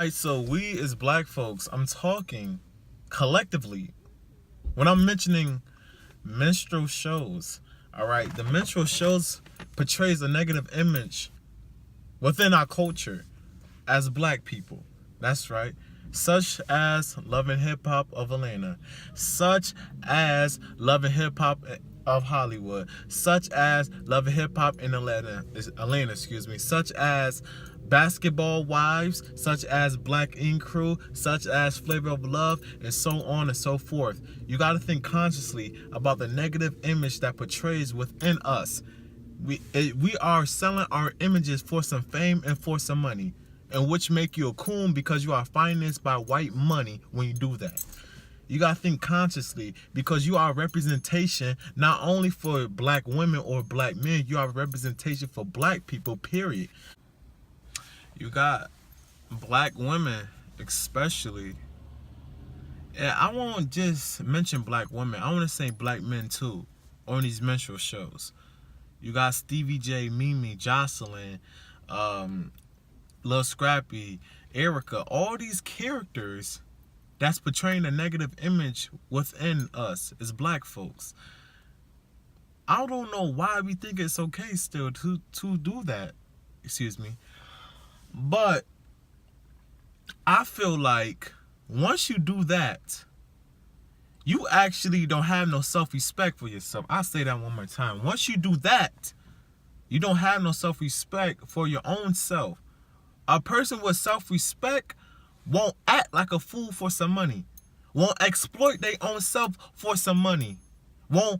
Alright, so we as black folks, I'm talking collectively. When I'm mentioning minstrel shows, alright, the minstrel shows portrays a negative image within our culture as black people. That's right. Such as Love and Hip Hop of Atlanta, such as Love and Hip Hop of Hollywood, such as Love and Hip Hop in Atlanta, such as Basketball Wives, such as Black Ink Crew, such as Flavor of Love, and so on and so forth. You got to think consciously about the negative image that portrays within us. We are selling our images for some fame and for some money, and which make you a coon because you are financed by white money when you do that. You gotta think consciously because you are a representation not only for black women or black men, you are a representation for black people, period. You got black women especially, and I won't just mention black women, I want to say black men too on these minstrel shows. You got Stevie J, Mimi, Jocelyn, Lil Scrappy, Erica, all these characters that's portraying a negative image within us as black folks. I don't know why we think it's okay still to do that. Excuse me. But I feel like once you do that, you actually don't have no self-respect for yourself. I'll say that one more time. Once you do that, you don't have no self-respect for your own self. A person with self-respect won't act like a fool for some money. Won't exploit their own self for some money. Won't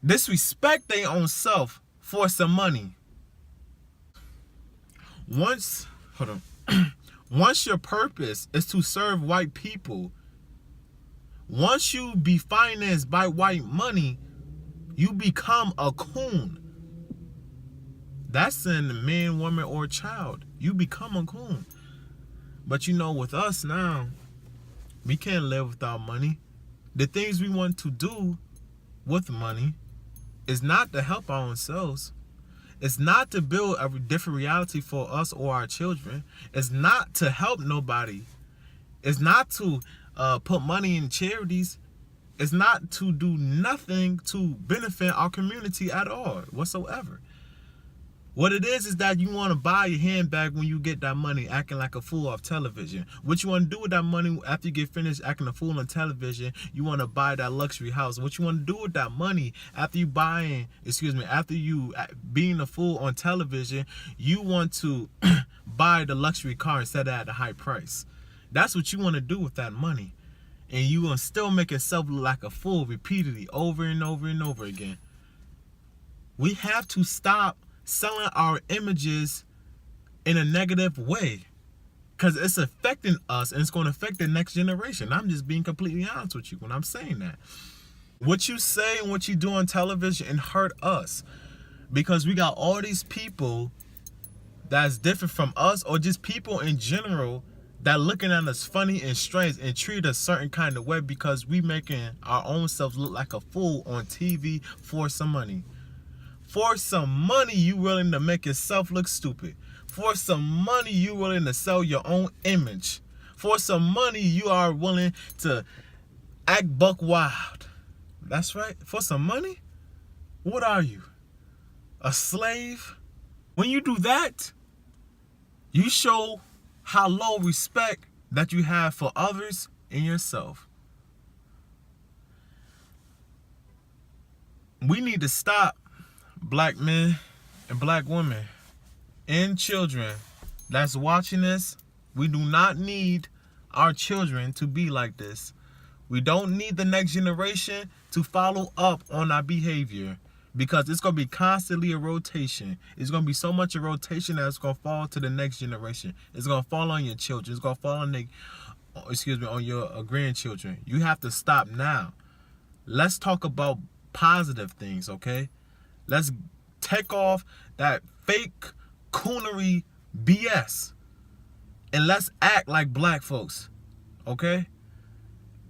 disrespect their own self for some money. Once your purpose is to serve white people, once you be financed by white money, you become a coon. That's in man, woman, or child. You become a coon. But you know, with us now, we can't live without money. The things we want to do with money is not to help our own selves. It's not to build a different reality for us or our children. It's not to help nobody. It's not to put money in charities. It's not to do nothing to benefit our community at all whatsoever. What it is that you want to buy your handbag when you get that money acting like a fool off television. What you want to do with that money after you get finished acting a fool on television, you want to buy that luxury house. What you want to do with that money after you after you being a fool on television, you want to buy the luxury car instead of at a high price. That's what you want to do with that money. And you want to still make yourself look like a fool repeatedly over and over and over again. We have to stop selling our images in a negative way, because it's affecting us and it's going to affect the next generation. I'm just being completely honest with you when I'm saying that. What you say and what you do on television and hurt us, because we got all these people that's different from us, or just people in general that looking at us funny and strange and treat us a certain kind of way because we making our own selves look like a fool on TV for some money. For some money, you willing to make yourself look stupid. For some money, you willing to sell your own image. For some money, you are willing to act buck wild. That's right. For some money? What are you? A slave? When you do that, you show how low respect that you have for others and yourself. We need to stop, black men and black women and children that's watching this. We do not need our children to be like this. We don't need the next generation to follow up on our behavior, because it's going to be constantly a rotation. It's going to be so much a rotation that it's going to fall to the next generation. It's going to fall on your children. It's going to fall on your grandchildren. You have to stop now. Let's talk about positive things, okay? Let's take off that fake coonery BS and let's act like black folks, okay?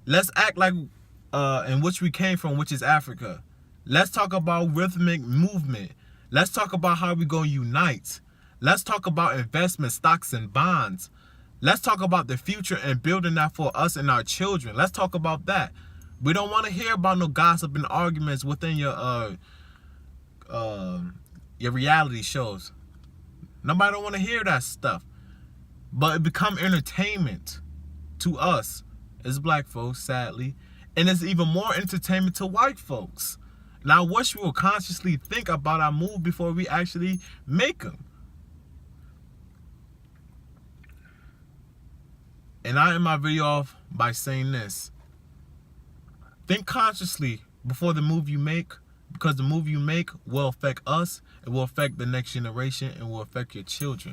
Let's act like in which we came from, which is Africa. Let's talk about rhythmic movement. Let's talk about how we gonna unite. Let's talk about investment, stocks, and bonds. Let's talk about the future and building that for us and our children. Let's talk about that. We don't want to hear about no gossip and arguments within your reality shows. Nobody don't want to hear that stuff. But it become entertainment to us as black folks, sadly. And it's even more entertainment to white folks. Now, I wish we will consciously think about our move before we actually make them. And I end my video off by saying this. Think consciously before the move you make, because the move you make will affect us, it will affect the next generation, and will affect your children.